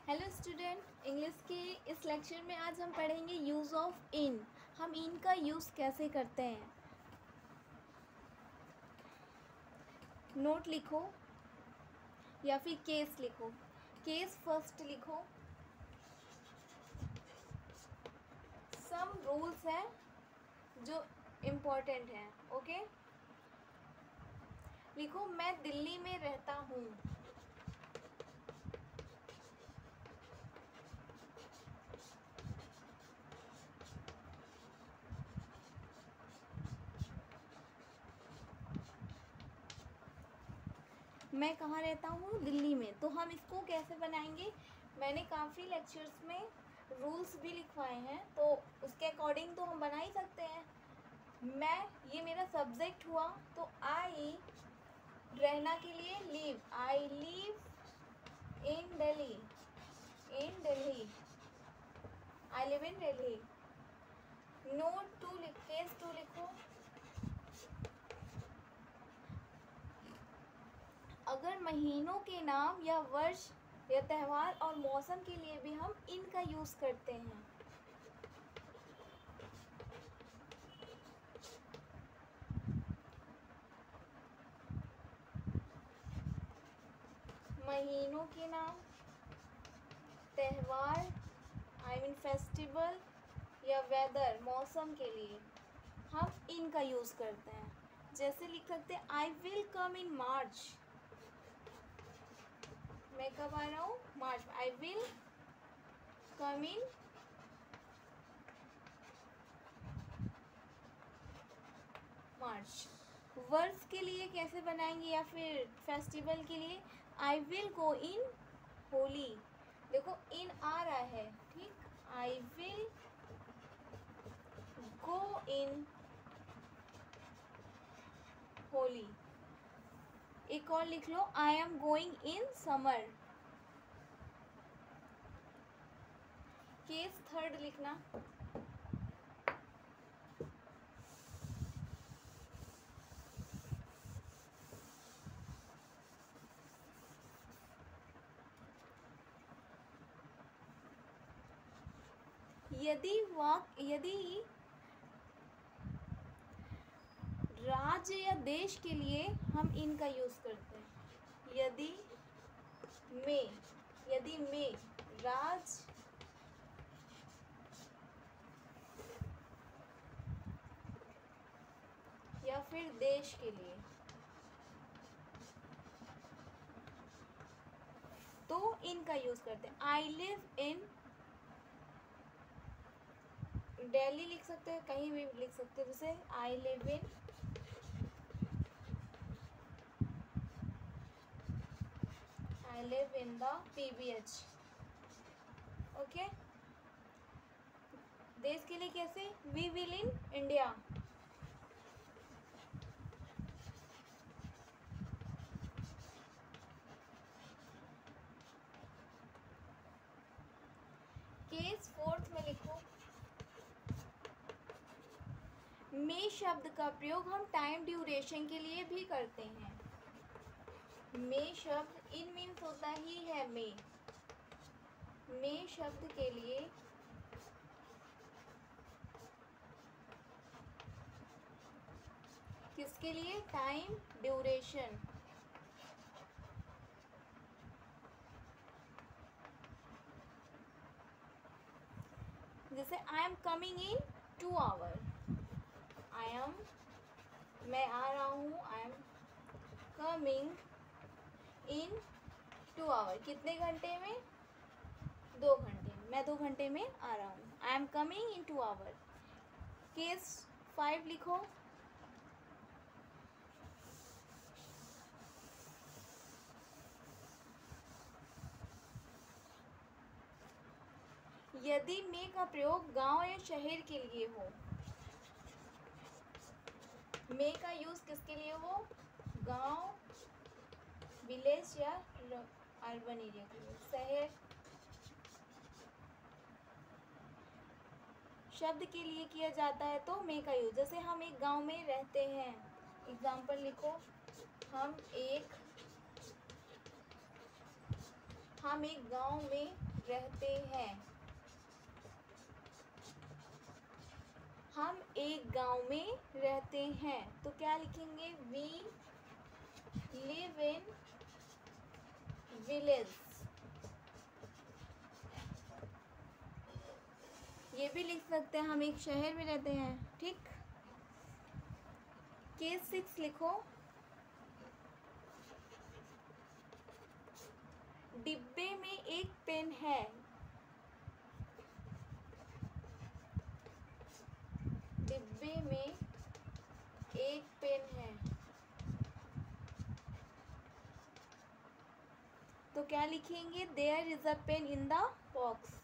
Hello student, English के इस lecture में आज हम पढ़ेंगे यूज़ ऑफ इन। हम इन का यूज़ कैसे करते हैं। नोट लिखो या फिर केस लिखो। केस फर्स्ट लिखो। सम रूल्स हैं जो इम्पोर्टेंट हैं। ओके, लिखो मैं दिल्ली में रहता हूँ। मैं कहाँ रहता हूँ? दिल्ली में। तो हम इसको कैसे बनाएंगे? मैंने काफ़ी लेक्चर्स में रूल्स भी लिखवाए हैं, तो उसके अकॉर्डिंग तो हम बना ही सकते हैं। ये मेरा सब्जेक्ट हुआ, तो आई रहना के लिए live. I live in Delhi. In Delhi. I live in Delhi. Note two case two लिखो। अगर महीनों के नाम या वर्ष या त्यौहार और मौसम के लिए भी हम इन का यूज़ करते हैं। महीनों के नाम, त्यौहार आई मीन फेस्टिवल या वेदर मौसम के लिए हम इन का यूज़ करते हैं। जैसे लिख सकते हैं आई विल कम इन मार्च। मैं कब आ रहा हूँ? मार्च। आई विल कम इन मार्च। वर्ष के लिए कैसे बनाएंगे या फिर फेस्टिवल के लिए आई विल गो इन होली। देखो इन आ रहा है, ठीक। I will go in Holi. एक और लिख लो I am going in summer. Case third लिखना। यदि राज्य या देश के लिए हम इनका यूज़ करते हैं। यदि में राज्य या फिर देश के लिए, तो इनका यूज़ करते हैं। आई लिव इन दिल्ली लिख सकते हैं, कहीं भी लिख सकते हैं। जैसे I live in the PBH। Okay, देश के लिए कैसे? We will in India. Case fourth में लिखो मे शब्द का प्रयोग हम टाइम ड्यूरेशन के लिए भी करते हैं। मे शब्द इन मीन्स होता ही है मे शब्द के लिए किसके लिए? Time duration. जैसे I am coming in 2 hour. मैं आ रहा हूँ। I am coming in 2 hour. कितने घंटे में? 2 घंटे में। मैं 2 घंटे में आ रहा हूँ। I am coming in 2 hour. Case 5 लिखो। यदि मे का प्रयोग गांव या शहर के लिए हो। मे का यूज किसके लिए हो? गांव, विलेज या अर्बन एरिया के लिए। शहर शब्द के लिए किया जाता है तो मे का यूज। जैसे हम एक गांव में रहते हैं। एग्जाम्पल लिखो हम एक गांव में रहते हैं। हम एक गांव में रहते हैं, तो क्या लिखेंगे? We live in village. ये भी लिख सकते हैं, हम एक शहर में रहते हैं। ठीक। केस 6 लिखो। डिब्बे में एक पेन है। डिब्बे में एक पेन है, तो क्या लिखेंगे? There is a pen in the box.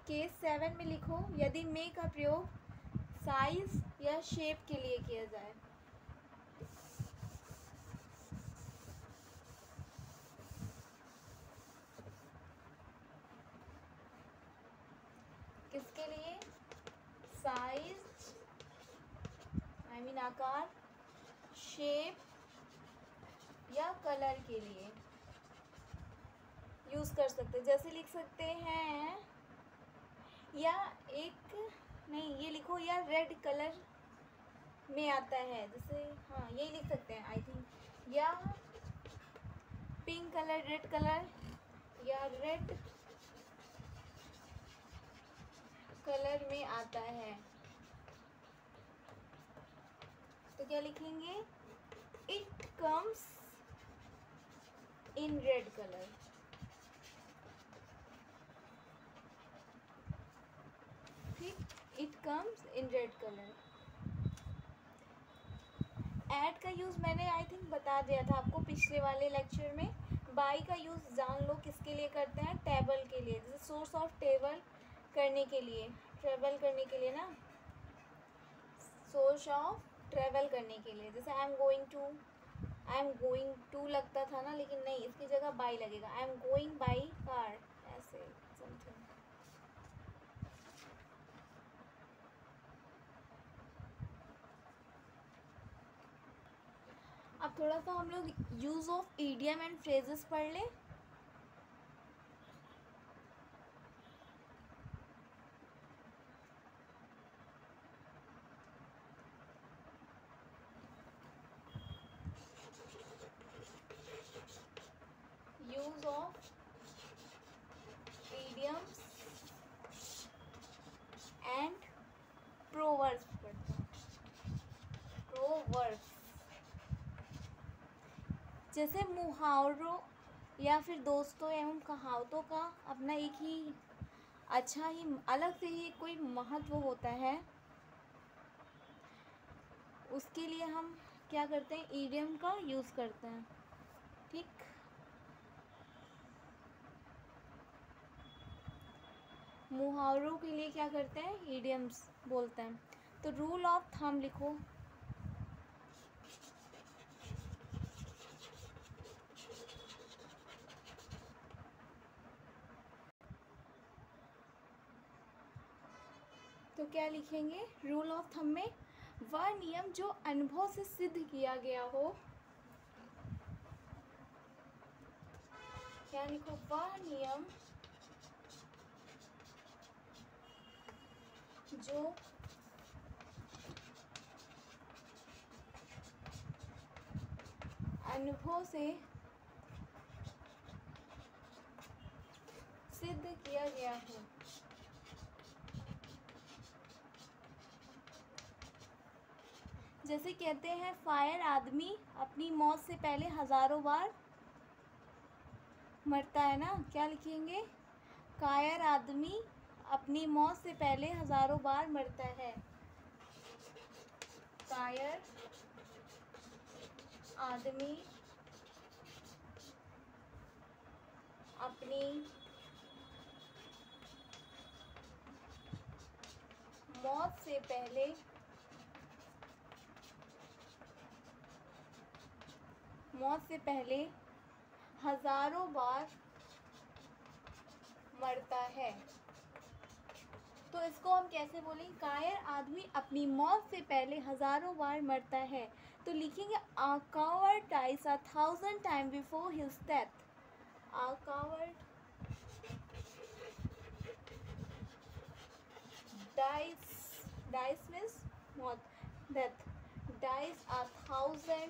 Case 7 में लिखो, यदि मे का प्रयोग साइज या शेप के लिए किया जाए। किसके लिए? साइज आई मीन आकार, शेप या कलर के लिए यूज कर सकते हैं। जैसे लिख सकते हैं, या एक नहीं, ये लिखो, या रेड कलर में आता है, जैसे हाँ यही लिख सकते हैं आई थिंक, या पिंक कलर, रेड कलर, या रेड कलर में आता है, तो क्या लिखेंगे? It comes in red colour. ठीक, it comes in red colour. Add का यूज़ मैंने आई थिंक बता दिया था आपको पिछले वाले लेक्चर में। बाई का यूज़ जान लो किसके लिए करते हैं? टेबल के लिए, जैसे सोर्स ऑफ टेबल करने के लिए, ट्रेवल करने के लिए ना, सोर्स ऑफ ट्रेवल करने के लिए। जैसे आई एम गोइंग टू लगता था ना, लेकिन नहीं, इसकी जगह बाई लगेगा। आई एम गोइंग बाई कार, ऐसे समथिंग। अब थोड़ा सा हम लोग use of idiom and phrases पढ़ लें। Use of idioms and proverbs पढ़ते हैं। प्रोवर्ब्स जैसे मुहावरों या फिर दोस्तों एवं कहावतों का अपना एक ही अच्छा ही अलग से ही कोई महत्व होता है। उसके लिए हम क्या करते हैं? ईडियम का यूज़ करते हैं। ठीक, मुहावरों के लिए क्या करते हैं? ईडियम्स बोलते हैं। तो रूल ऑफ थंब लिखो। तो क्या लिखेंगे रूल ऑफ थंब में? वह नियम जो अनुभव से सिद्ध किया गया हो। क्या लिखो? वह नियम जो अनुभव से सिद्ध किया गया हो। जैसे कहते हैं, फायर आदमी अपनी मौत से पहले हजारों बार मरता है ना। क्या लिखेंगे? कायर आदमी अपनी मौत से पहले हजारों बार मरता है। कायर आदमी अपनी मौत से पहले हजारों बार मरता है। तो इसको हम कैसे बोलेंगे? कायर आदमी अपनी मौत से पहले हजारों बार मरता है। तो लिखेंगे a coward dies 1,000 times before his death। a coward dies means मौत, death, dies 1,000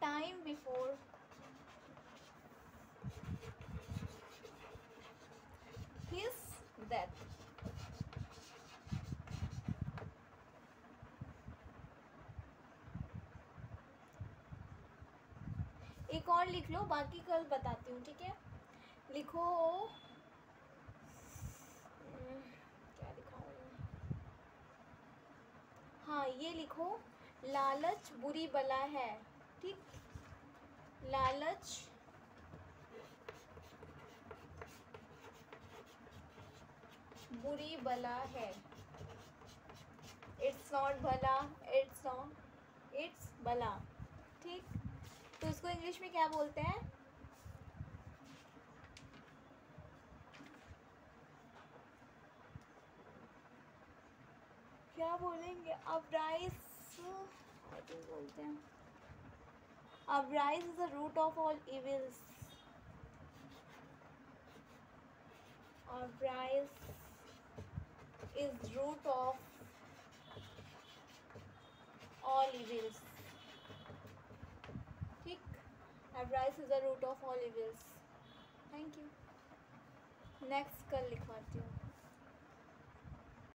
time before his death। एक और लिख लो, बाकी कल बताती हूँ, ठीक है? लिखो, क्या लिखाऊँ? हाँ, ये लिखो, लालच बुरी बला है। ठीक, लालच बुरी बला है। इट्स नॉट भला, इट्स बला। ठीक, तो इसको इंग्लिश में क्या बोलते हैं? क्या बोलेंगे? अपराइज बोलते हैं। Avarice is the root of all evils. Avarice is root of all evils। ठीक, avarice is the root of all evils। Thank you. Next कल लिखवाती हूँ।